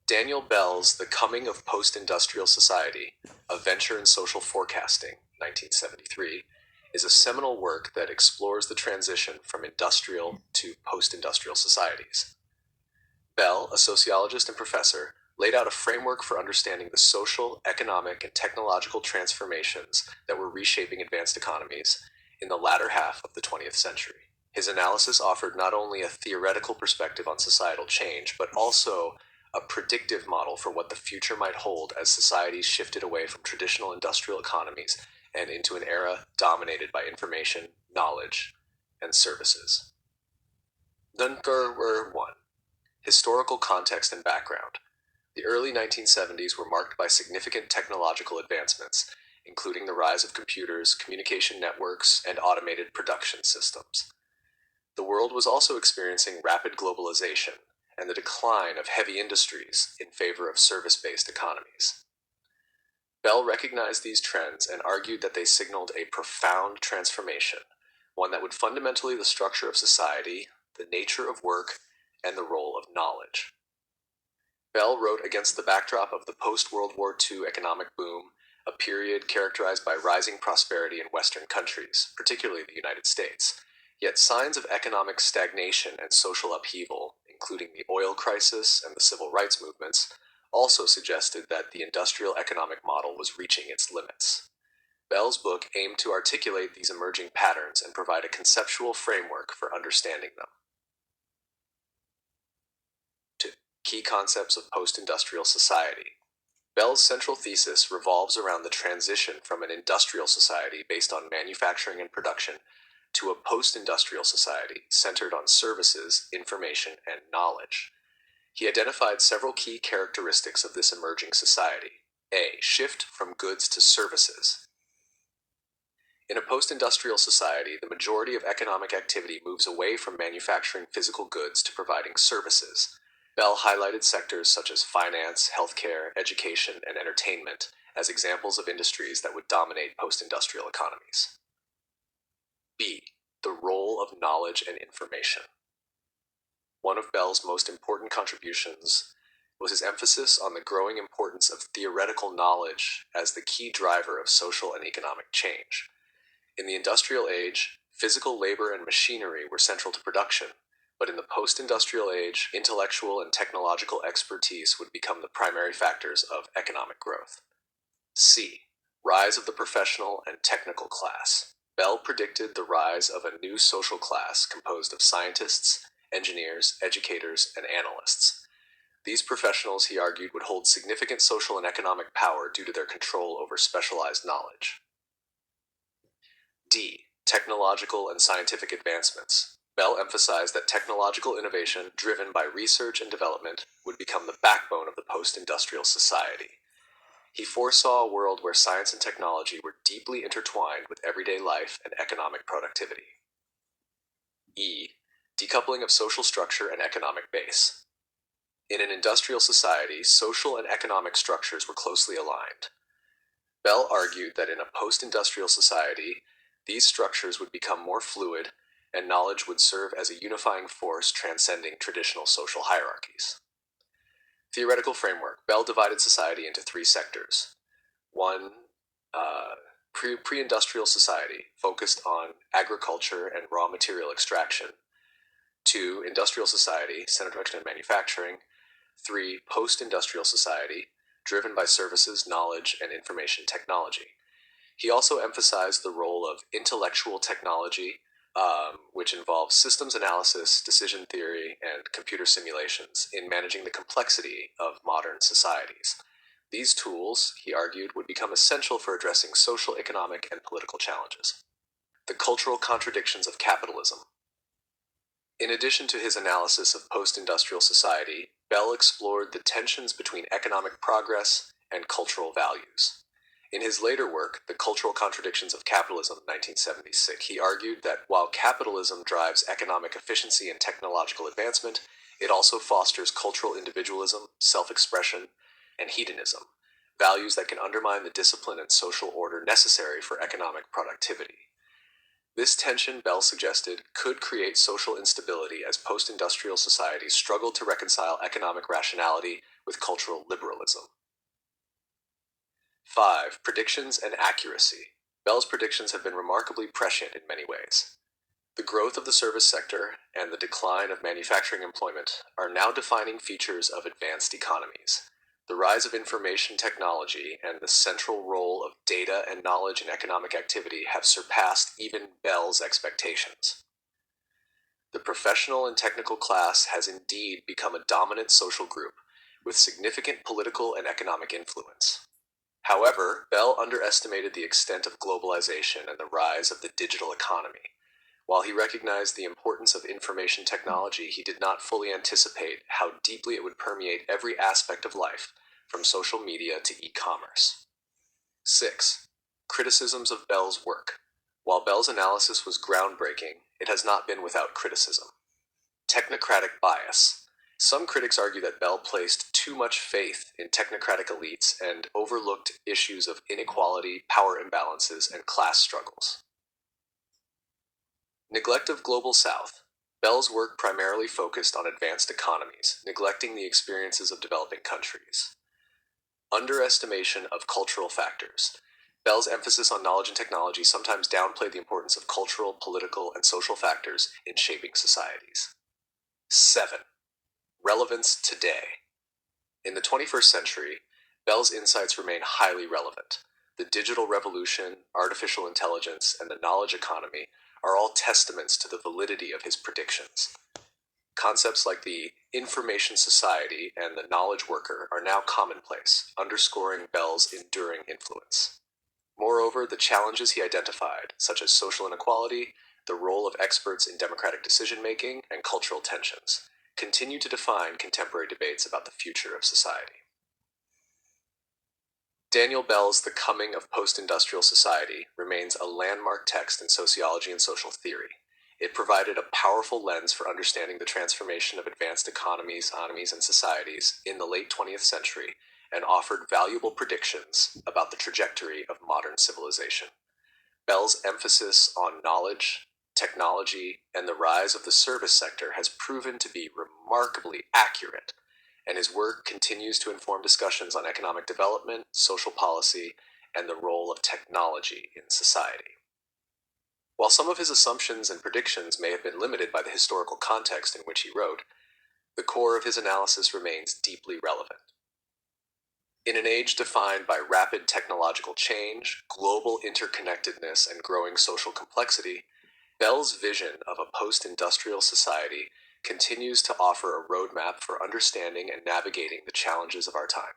Daniel Bell's The Coming of Post-Industrial Society, A Venture in Social Forecasting, 1973, is a seminal work that explores the transition from industrial to post-industrial societies. Bell, a sociologist and professor, laid out a framework for understanding the social, economic, and technological transformations that were reshaping advanced economies in the latter half of the 20th century. His analysis offered not only a theoretical perspective on societal change, but also a predictive model for what the future might hold as societies shifted away from traditional industrial economies and into an era dominated by information, knowledge, and services. Number 1. Historical context and background. The early 1970s were marked by significant technological advancements, including the rise of computers, communication networks, and automated production systems. The world was also experiencing rapid globalization and the decline of heavy industries in favor of service-based economies. Bell recognized these trends and argued that they signaled a profound transformation, one that would fundamentally the structure of society, the nature of work, and the role of knowledge. Bell wrote against the backdrop of the post-World War II economic boom, a period characterized by rising prosperity in Western countries, particularly the United States. Yet signs of economic stagnation and social upheaval, including the oil crisis and the civil rights movements, also suggested that the industrial economic model was reaching its limits. Bell's book aimed to articulate these emerging patterns and provide a conceptual framework for understanding them. 2. Key concepts of post-industrial society. Bell's central thesis revolves around the transition from an industrial society based on manufacturing and production to a post-industrial society centered on services, information, and knowledge. He identified several key characteristics of this emerging society. A. Shift from goods to services. In a post-industrial society, the majority of economic activity moves away from manufacturing physical goods to providing services. Bell highlighted sectors such as finance, healthcare, education, and entertainment as examples of industries that would dominate post-industrial economies. B. The role of knowledge and information. One of Bell's most important contributions was his emphasis on the growing importance of theoretical knowledge as the key driver of social and economic change. In the industrial age, physical labor and machinery were central to production, but in the post-industrial age, intellectual and technological expertise would become the primary factors of economic growth. C. Rise of the professional and technical class. Bell predicted the rise of a new social class composed of scientists, engineers, educators, and analysts. These professionals, he argued, would hold significant social and economic power due to their control over specialized knowledge. D. Technological and scientific advancements. Bell emphasized that technological innovation, driven by research and development, would become the backbone of the post-industrial society. He foresaw a world where science and technology were deeply intertwined with everyday life and economic productivity. E. Decoupling of social structure and economic base. In an industrial society, social and economic structures were closely aligned. Bell argued that in a post-industrial society, these structures would become more fluid, and knowledge would serve as a unifying force transcending traditional social hierarchies. Theoretical framework. Bell divided society into 3 sectors. 1. Pre-industrial society, focused on agriculture and raw material extraction. 2. Industrial society, centered on manufacturing. 3. Post-industrial society, driven by services, knowledge, and information technology. He also emphasized the role of intellectual technology, which involves systems analysis, decision theory, and computer simulations in managing the complexity of modern societies. These tools, he argued, would become essential for addressing social, economic, and political challenges. The cultural contradictions of capitalism. In addition to his analysis of post-industrial society, Bell explored the tensions between economic progress and cultural values. In his later work, The Cultural Contradictions of Capitalism, 1976, he argued that while capitalism drives economic efficiency and technological advancement, it also fosters cultural individualism, self-expression, and hedonism, values that can undermine the discipline and social order necessary for economic productivity. This tension, Bell suggested, could create social instability as post-industrial societies struggled to reconcile economic rationality with cultural liberalism. 5. Predictions and accuracy. Bell's predictions have been remarkably prescient in many ways. The growth of the service sector and the decline of manufacturing employment are now defining features of advanced economies. The rise of information technology and the central role of data and knowledge in economic activity have surpassed even Bell's expectations. The professional and technical class has indeed become a dominant social group with significant political and economic influence. However, Bell underestimated the extent of globalization and the rise of the digital economy. While he recognized the importance of information technology, he did not fully anticipate how deeply it would permeate every aspect of life, from social media to e-commerce. 6. Criticisms of Bell's work. While Bell's analysis was groundbreaking, it has not been without criticism. Technocratic bias. Some critics argue that Bell placed too much faith in technocratic elites and overlooked issues of inequality, power imbalances, and class struggles. Neglect of Global South. Bell's work primarily focused on advanced economies, neglecting the experiences of developing countries. Underestimation of cultural factors. Bell's emphasis on knowledge and technology sometimes downplayed the importance of cultural, political, and social factors in shaping societies. 7. Relevance today. In the 21st century, Bell's insights remain highly relevant. The digital revolution, artificial intelligence, and the knowledge economy are all testaments to the validity of his predictions. Concepts like the information society and the knowledge worker are now commonplace, underscoring Bell's enduring influence. Moreover, the challenges he identified, such as social inequality, the role of experts in democratic decision-making, and cultural tensions, continue to define contemporary debates about the future of society. Daniel Bell's The Coming of Post-Industrial Society remains a landmark text in sociology and social theory. It provided a powerful lens for understanding the transformation of advanced economies, and societies in the late 20th century and offered valuable predictions about the trajectory of modern civilization. Bell's emphasis on knowledge, technology, and the rise of the service sector has proven to be remarkably accurate, and his work continues to inform discussions on economic development, social policy, and the role of technology in society. While some of his assumptions and predictions may have been limited by the historical context in which he wrote, the core of his analysis remains deeply relevant. In an age defined by rapid technological change, global interconnectedness, and growing social complexity, Bell's vision of a post-industrial society continues to offer a roadmap for understanding and navigating the challenges of our time.